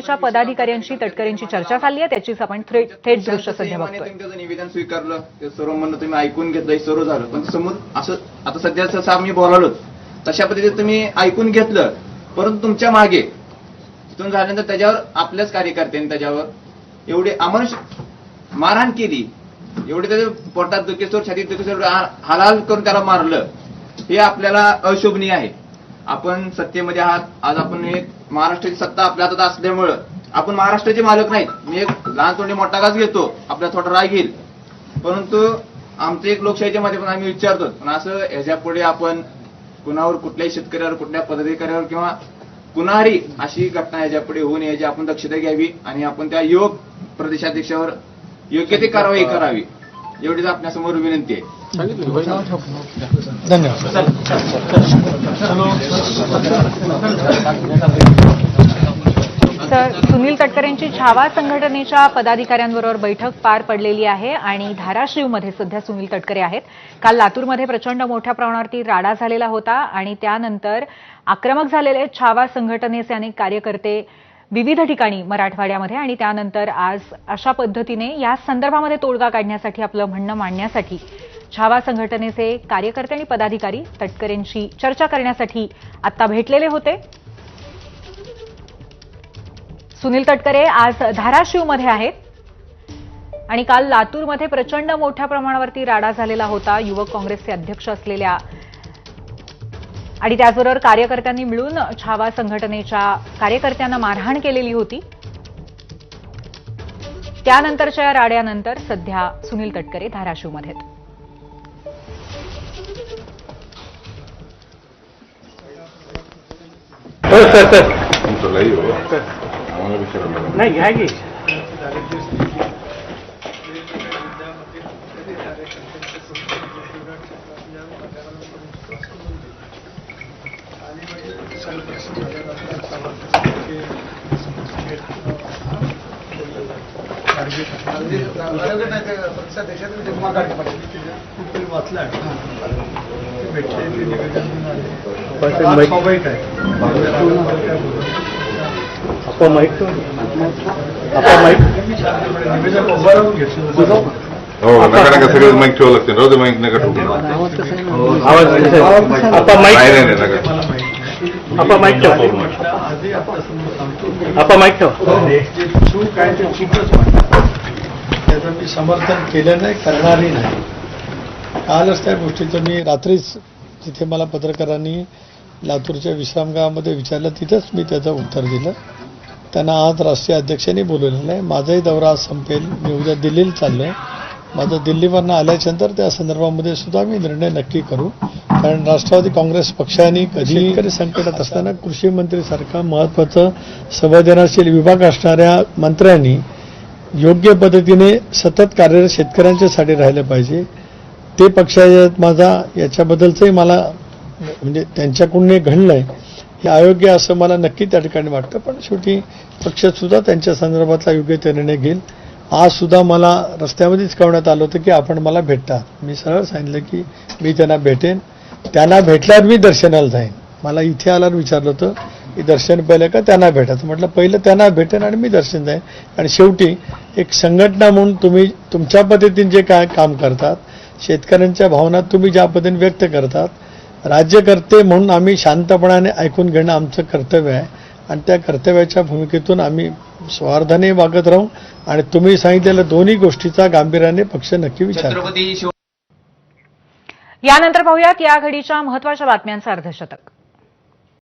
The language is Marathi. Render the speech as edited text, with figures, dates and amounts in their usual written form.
संघटनेच्या पदाधिकाऱ्यांशी तटकरेंची चर्चा चालली आहे, त्याचीच आपण थेट दृश्य सध्या बघतोय. त्याचं निवेदन स्वीकारलं, ते सर्व म्हणणं तुम्ही ऐकून घेतलं, सर्व झालं, पण समोर असं आता सध्या जसं आम्ही बोलालो तशा पद्धतीने तुम्ही ऐकून घेतलं, परंतु तुमच्या मागे तिथून झाल्यानंतर त्याच्यावर आपल्याच कार्यकर्त्यांनी त्याच्यावर एवढे अमानुष मारहाण केली, एवढे त्याच्या पोटात दुखेसोर छातीत दुखेसोर हालाल करून त्याला मारलं, हे आपल्याला अशोभनीय आहे. आपण सत्तेमध्ये आहात, आज आपण एक महाराष्ट्राची सत्ता आपल्या हातात असल्यामुळं आपण महाराष्ट्राचे मालक नाहीत. मी एक लहान तोंडी मोठा घास घेतो, आपला थोडा राग येईल, परंतु आमचं एक लोकशाहीच्या माध्यमातून आम्ही विचारतो. पण असं ह्याच्या पुढे आपण कुणावर, कुठल्याही शेतकऱ्यावर, कुठल्या पदाधिकाऱ्यावर किंवा कुणाही अशी घटना ह्याच्या पुढे होऊ नये याची आपण दक्षता घ्यावी आणि आपण त्या युवक प्रदेशाध्यक्षावर योग्य ती कारवाई करावी, एवढीच आपल्यासमोर विनंती आहे. धन्यवाद. तर सुनील तटकरेंची छावा संघटनेच्या पदाधिकाऱ्यांबरोबर बैठक पार पडलेली आहे आणि धाराशिवमध्ये सध्या सुनील तटकरे आहेत. काल लातूरमध्ये प्रचंड मोठ्या प्रमाणावरती राडा झालेला होता आणि त्यानंतर आक्रमक झालेले छावा संघटनेचे अनेक कार्यकर्ते विविध ठिकाणी मराठवाड्यामध्ये आणि त्यानंतर आज अशा पद्धतीने या संदर्भामध्ये तोडगा काढण्यासाठी आपलं म्हणणं मांडण्यासाठी छावा संघटनेचे कार्यकर्ते आणि पदाधिकारी तटकरेंशी चर्चा करण्यासाठी आता भेटलेले होते. सुनील तटकरे आज धाराशिवमध्ये आहेत आणि काल लातूरमध्ये प्रचंड मोठ्या प्रमाणावरती राडा झालेला होता. युवक काँग्रेसचे अध्यक्ष असलेल्या आणि त्याचबरोबर कार्यकर्त्यांनी मिळून छावा संघटनेच्या कार्यकर्त्यांना मारहाण केलेली होती. त्यानंतरच्या राड्यानंतर सध्या सुनील तटकरे धाराशिवमध्ये आहेत. नाही घ्या की हो नका सगळे माईक ठेवावं लागते. राहू दे माईक नका ठेवू. आपण माईक ठेवा. आपण माईक ठेवा. चूक आहे ते चूकच त्याचं मी समर्थन केलं नाही, करणारही नाही. कालच त्या गोष्टीचं मी रात्रीच जिथे मला पत्रकारांनी लातूरच्या विश्रामगावामध्ये विचारलं तिथंच मी त्याचं उत्तर दिलं. त्यांना आज राष्ट्रीय अध्यक्षांनी बोलवलेलं आहे. माझाही दौरा आज संपेल, मी उद्या दिल्लीला चाललोय. माझं दिल्लीवरनं आल्याच्यानंतर त्या संदर्भामध्ये सुद्धा मी निर्णय नक्की करू. कारण राष्ट्रवादी काँग्रेस पक्षाने कधी शेतकरी संकटात असताना कृषी मंत्रीसारखा महत्वाचं संवेदनशील विभाग असणाऱ्या मंत्र्यांनी योग्य पद्धतीने सतत कार्यरत शेतकऱ्यांच्यासाठी राहिलं पाहिजे. ते पक्षात माझा याच्याबद्दलचंही मला म्हणजे त्यांच्याकडून घडलंय हे अयोग्य असं मला नक्की त्या ठिकाणी वाटतं. पण शेवटी पक्ष सुद्धा त्यांच्या संदर्भातला योग्य ते निर्णय घेईल. आज सुद्धा मला रस्त्यामध्येच कळवण्यात आलं होतं की आपण मला भेटता. मी सरळ सांगितलं की मी त्यांना भेटेन. त्यांना भेटल्यावर मी दर्शनाला जाईन. मला इथे आल्यावर विचारलं होतं की दर्शन पहिलं का त्यांना भेटायचं. म्हटलं पहिलं त्यांना भेटेन आणि मी दर्शन जाईन. आणि शेवटी एक संघटना म्हणून तुम्ही तुमच्या पद्धतीने जे काय काम करतात, शेतकऱ्यांच्या भावना तुम्ही ज्या पद्धतीने व्यक्त करतात, राज्यकर्ते म्हणून आम्ही शांतपणाने ऐकून घेणं आमचं कर्तव्य आहे आणि त्या कर्तव्याच्या भूमिकेतून आम्ही स्वार्थाने वागत राहू आणि तुम्ही सांगितलेल्या दोन्ही गोष्टीचा गांभीर्याने पक्ष नक्की विचार. यानंतर पाहूयात या घडीच्या महत्त्वाच्या बातम्यांचं अर्धशतक.